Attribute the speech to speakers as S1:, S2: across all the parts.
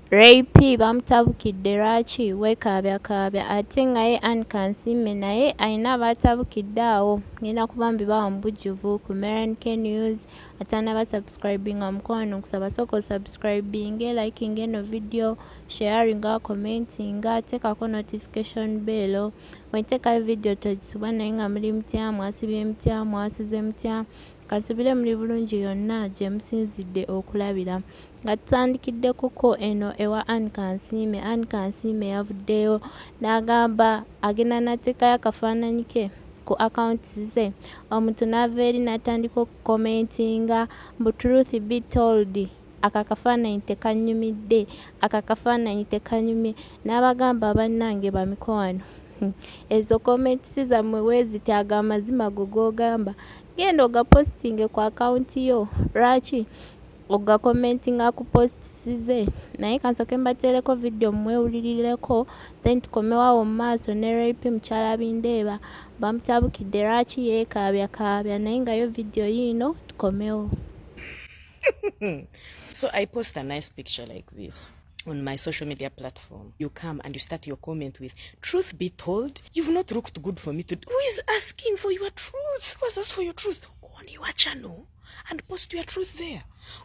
S1: Ray P Bamutabukide lwaki okwekabya ate nga ye Anne Kansime naye alina abatabukidde awo ngenda kuba mbibawa mu bujjuvu ku MRNK News atanaba subscribinga mukwano kusaba soko subscribinge liking eno video sharinga commentinga tekako notification bell weteka video tojisubwa naye nga muli mutya mwasibye mutya mwasize mutya kasubire muli bulungi yonna gye musinzidde okulabira nga tutandikidde kuko eno ewa Anne Kansime. Anne Kansime yavuddeyo n'agamba agenda nateekayo akafaananyi ke ku accounts ze omuntu n'ava eri n'atandika okukomentinga mbu truth be told akakafaananyi tekanyumidde akakafaananyi tekanyumye n'abagamba bannange bamikwano ezo comments zammwe weeziti aga amazima go gogamba genda ogapostinge ku akaunti yo lwaki ogakomentinga ku posts ze naye kansoke mbateereko video mwewulirireko then tukomewawo mu maaso ne Ray P mukyala bindeeba Bamutabukide lwaki yeekabyakabya naye nga yo video yino tukomewo.
S2: So I post a nice picture like this on my social media platform. You come and you start your comment with, truth be told, you've not looked good for me today. Who is asking for your truth? Who has asked for your truth? Go on your channel and post your truth there.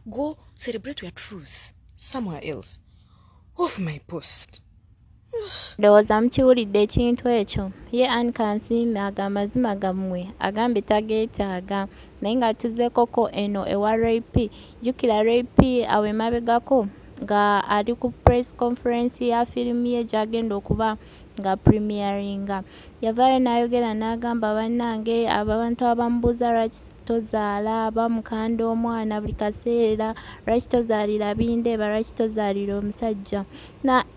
S2: Go celebrate your truth somewhere else. Off my post.
S1: Ndowooza mukiwulidde ekintu ekyo ye Anne Kansime agamba mazima gammwe agambye tageetaaga naye nga tuzeekoko eno ewa Ray P. Jjukira Ray P awo emabegako nga ali ku press conference ya firimu ye gy'agenda okuba nga premieringa yavaayo n'ayogera n'agamba bannange abantu abamubuuza lwaki tozaala bamukanda omwana buli kaseera lwaki tozaalira bindeeba lwaki tozaalira omusajja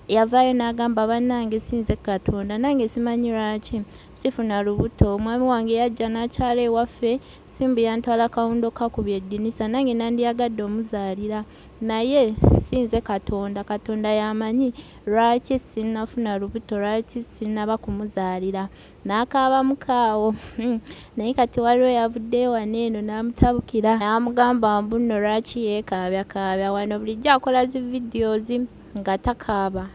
S1: yavaayo n'agamba bannange sinze Katonda nange simanyi lwaki sifuna lubuto omwami wange yajja n'akyala ewaffe simbu yantwala kawundo kakubye eddinisa nange nandiyagadde omuzaalira naye sinze Katonda Katonda yamanyi lwaki sinnafuna lubuto lwaki sinnaba kumuzaalira n'akaaba mukaawo naye kati waliwo yavuddeyo wano eno n'amutabukira n'amugamba mbu nno lwaki yeekabyakaabya wano bulijjo akola zi videos nga takaaba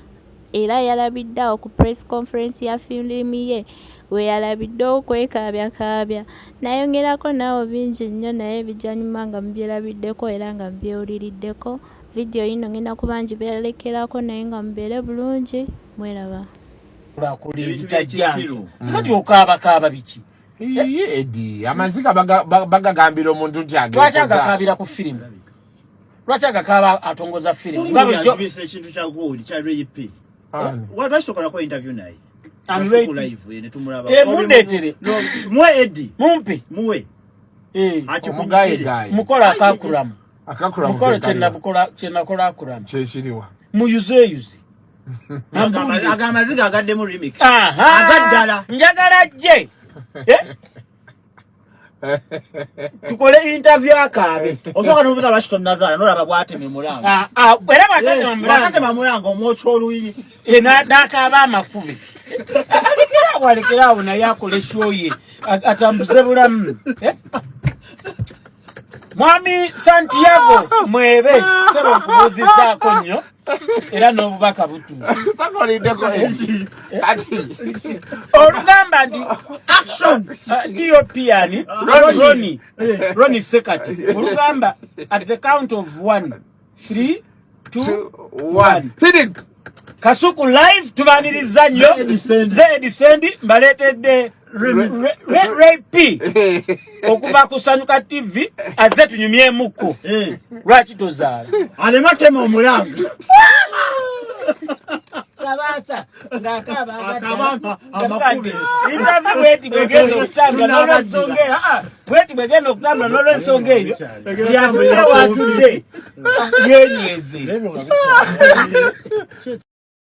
S1: era yalabiddeawo ku press conference ya firimu ye we yalabiddewo okwekabyakaabya nayongerako naawo bingi nnyo naye bijjanyuma nga mubyerabiddeko era nga mubyewuliriddeko video yino ngenda kuba ngiberekerako naye nga mubeere bulungi mweraba
S3: kati okaabakaaba biki
S4: edi amaziga bagagambira omuntu nti
S3: lwaki agakaabira ku firimu lwaki agakaaba atongoza firimu
S5: ekintu kyagwoli kya Ray P lwakisokolako interview naye
S3: mundeetere
S5: muwe Edi
S3: mumpe
S5: muwe
S3: mukola akakulamu mukolo kyenakola akulamu
S4: kyekiriwa
S3: muyuzeeyuze
S5: agamaziga agaddemu remix agaddala
S3: njagala jje tukole interview akaabe
S5: osooka n'obuuza lwaki tonnazaala n'olaba bw'atema mulango
S3: era bw'atema
S5: mulango omwokya oluyi
S3: n'akaaba amakube alekerawo naye akola eshow ye atambuze bulamu mwami Santiago mwebe sebo nkubuuzizaako nnyo era n'obubaka butuufu olugamba nti action DOP yani Ronnie Sekati olugamba at the count of 1 3 2 1 Kasuku live tubaniriza nnyo Edisendi mbaleetedde Ray P okuva ku Sanyuka TV azze tunyumyemuko lwaki tozaala
S5: alematema omulango
S3: kabasa ng'akaaba amakube interview weti bwegenda okutambula n'olwensonga weti bwegenda okutambula n'olwensonga eyo yatudde watudde yenyweze